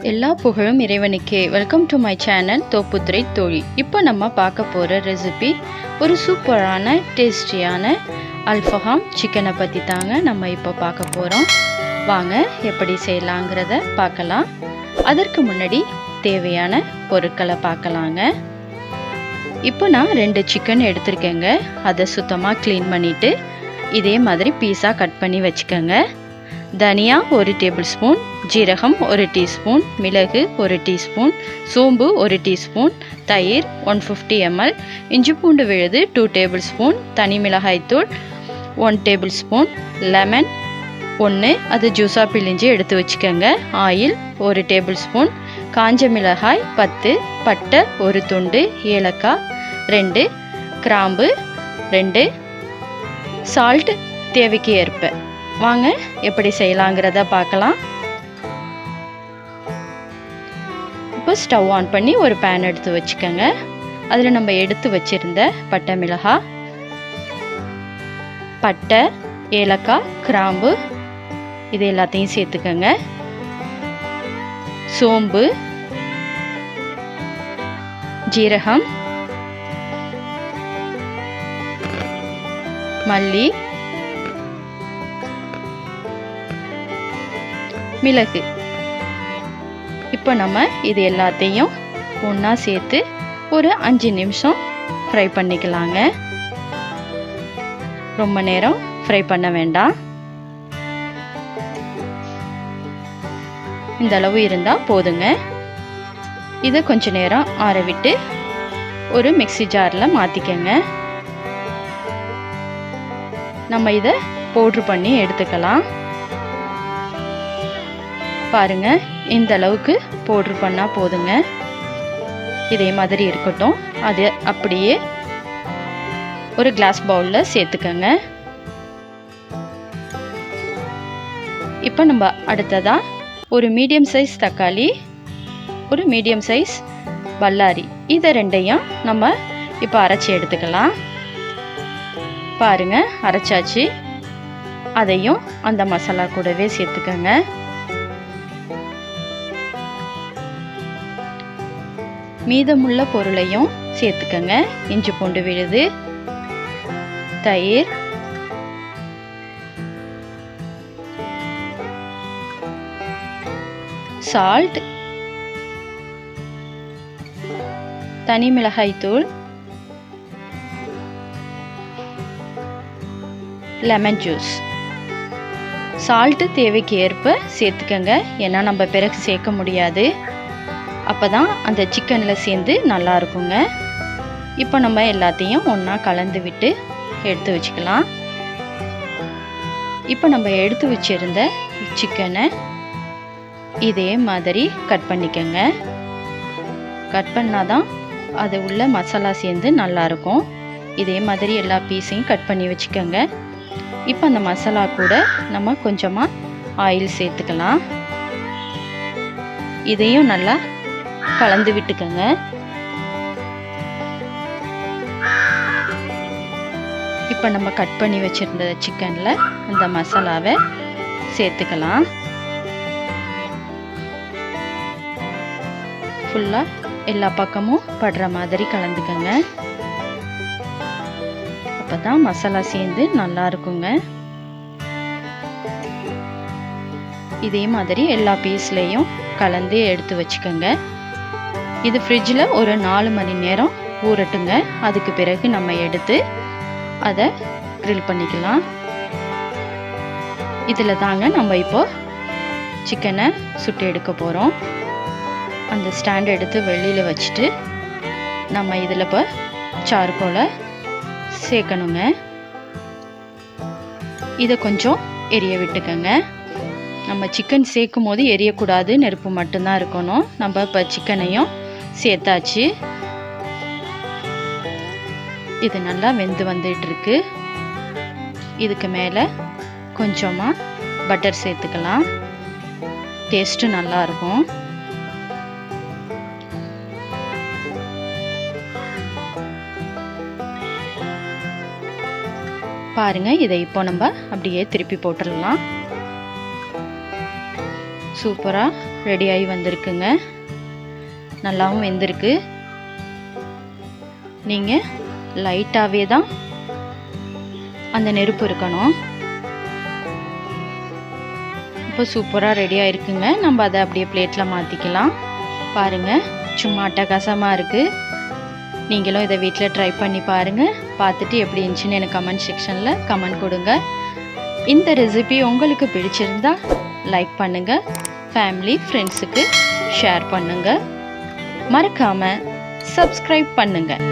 எல்லா புகழும் இறைவனுக்கே. Welcome to my channel Thopputhurai Thozhi. இப்போ நம்ம பார்க்க போகிற ரெசிபி ஒரு சூப்பரான டேஸ்டியான அல்ஃபஹாம் சிக்கனை பற்றி தாங்க நம்ம இப்போ பார்க்க போகிறோம். வாங்க எப்படி செய்யலாங்கிறத பார்க்கலாம். அதற்கு முன்னாடி தேவையான பொருட்களை பார்க்கலாங்க. இப்போ நான் 2 சிக்கன் எடுத்திருக்கேங்க. அதை சுத்தமாக க்ளீன் பண்ணிவிட்டு இதே மாதிரி பீஸாக கட் பண்ணி வச்சுக்கோங்க. தனியா 1 டேபிள் ஸ்பூன், ஜீரகம் 1 டீஸ்பூன், மிளகு 1 டீஸ்பூன், சோம்பு 1 டீஸ்பூன், தயிர் 150 ml, இஞ்சி பூண்டு விழுது 2 டேபிள் ஸ்பூன், தனி மிளகாய்த்தூள் 1 டேபிள் ஸ்பூன், லெமன் 1 அது ஜூஸாக பிழிஞ்சு எடுத்து வச்சுக்கோங்க. ஆயில் 1 டேபிள் ஸ்பூன், காஞ்ச மிளகாய் 10, பட்டை 1 துண்டு, ஏலக்காய் 2, கிராம்பு 2, சால்ட் தேவைக்கு ஏற்ப. வாங்க எப்படி செய்யலாங்கிறத பார்க்கலாம். இப்போ ஸ்டவ் ஆன் பண்ணி ஒரு பேன் எடுத்து வச்சுக்கோங்க. அதில் நம்ம எடுத்து வச்சிருந்த பட்டை மிளகாய், பட்டை, ஏலக்காய், கிராம்பு இது எல்லாத்தையும் சேர்த்துக்கோங்க. சோம்பு, ஜீரகம், மல்லி, மிளகு. இப்போ நம்ம இது எல்லாத்தையும் ஒன்றா சேர்த்து ஒரு 5 நிமிஷம் ஃப்ரை பண்ணிக்கலாங்க. ரொம்ப நேரம் ஃப்ரை பண்ண வேண்டாம். இந்த அளவு இருந்தால் போதுங்க. இதை கொஞ்ச நேரம் ஆற விட்டு ஒரு மிக்ஸி ஜாரில் மாற்றிக்கங்க. நம்ம இதை பவுட்ரு பண்ணி எடுத்துக்கலாம். பாருங்க, இந்த அளவுக்கு பவுட்ரு பண்ணால் போதுங்க. இதே மாதிரி இருக்கட்டும். அது அப்படியே ஒரு கிளாஸ் பவுலில் சேர்த்துக்கங்க. இப்போ நம்ம அடுத்ததாக ஒரு மீடியம் சைஸ் தக்காளி, ஒரு மீடியம் சைஸ் பல்லாரி, இதை 2ஐயும் நம்ம இப்போ அரைச்சி எடுத்துக்கலாம். பாருங்க, அரைச்சாச்சு. அதையும் அந்த மசாலா கூடவே சேர்த்துக்கங்க. மீதமுள்ள பொருளையும் சேர்த்துக்கங்க. இஞ்சி பூண்டு விழுது, தயிர், சால்ட், தனி மிளகாய்த்தூள், லெமன் ஜூஸ். சால்ட்டு தேவைக்கு ஏற்ப சேர்த்துக்கங்க. ஏன்னா நம்ம பிறகு சேர்க்க முடியாது. அப்போ தான் அந்த சிக்கனில் சேர்ந்து நல்லா இருக்குங்க. இப்போ நம்ம எல்லாத்தையும் ஒன்றா கலந்து விட்டு எடுத்து வச்சுக்கலாம். இப்போ நம்ம எடுத்து வச்சிருந்த சிக்கனை இதே மாதிரி கட் பண்ணிக்கங்க. கட் பண்ணால் தான் அது உள்ள மசாலா சேர்ந்து நல்லாயிருக்கும். இதே மாதிரி எல்லா பீஸையும் கட் பண்ணி வச்சுக்கோங்க. இப்போ அந்த மசாலா கூட நம்ம கொஞ்சமாக ஆயில் சேர்த்துக்கலாம். இதையும் நல்லா கலந்து விட்டுக்கங்க. இப்போ நம்ம கட் பண்ணி வச்சிருந்த சிக்கனில் அந்த மசாலாவை சேர்த்துக்கலாம். ஃபுல்லாக எல்லா பக்கமும் படுற மாதிரி கலந்துக்கங்க. அப்போ தான் மசாலா சேர்ந்து நல்லா இருக்குங்க. இதே மாதிரி எல்லா பீஸ்லேயும் கலந்து எடுத்து வச்சுக்கோங்க. இது ஃப்ரிட்ஜில் ஒரு 4 மணி நேரம் ஊறட்டுங்க. அதுக்கு பிறகு நம்ம எடுத்து அதை கிரில் பண்ணிக்கலாம். இதில் தாங்க நம்ம இப்போ சிக்கனை சுட்டு எடுக்க போகிறோம். அந்த ஸ்டாண்ட் எடுத்து வெளியில் வச்சுட்டு நம்ம இதில் இப்போ சார்கோலை சேர்க்கணுங்க. இதை கொஞ்சம் எரிய விட்டுக்கங்க. நம்ம சிக்கன் சேர்க்கும் போது எரியக்கூடாது, நெருப்பு மட்டும்தான் இருக்கணும். நம்ம இப்போ சிக்கனையும் சேர்த்தாச்சு. இது நல்லா வெந்து வந்துட்டுருக்கு. இதுக்கு மேலே கொஞ்சமாக பட்டர் சேர்த்துக்கலாம். டேஸ்ட்டு நல்லாயிருக்கும். பாருங்கள், இதை இப்போ நம்ம அப்படியே திருப்பி போட்டுடலாம். சூப்பராக ரெடியாகி வந்திருக்குங்க. நல்லாவும் வெந்திருக்கு. நீங்கள் லைட்டாகவே தான் அந்த நெருப்பு இருக்கணும். இப்போ சூப்பராக ரெடியாக இருக்குங்க. நம்ம அதை அப்படியே பிளேட்டில் மாற்றிக்கலாம். பாருங்கள், சும்மா அட்டகாசமாக இருக்குது. நீங்களும் இதை வீட்டில் ட்ரை பண்ணி பாருங்கள். பார்த்துட்டு எப்படி இருந்துச்சுன்னு எனக்கு கமெண்ட் செக்ஷனில் கமெண்ட் கொடுங்க. இந்த ரெசிபி உங்களுக்கு பிடிச்சிருந்தா லைக் பண்ணுங்கள், ஃபேமிலி ஃப்ரெண்ட்ஸுக்கு ஷேர் பண்ணுங்கள், மறக்காமல் சப்ஸ்கிரைப் பண்ணுங்கள்.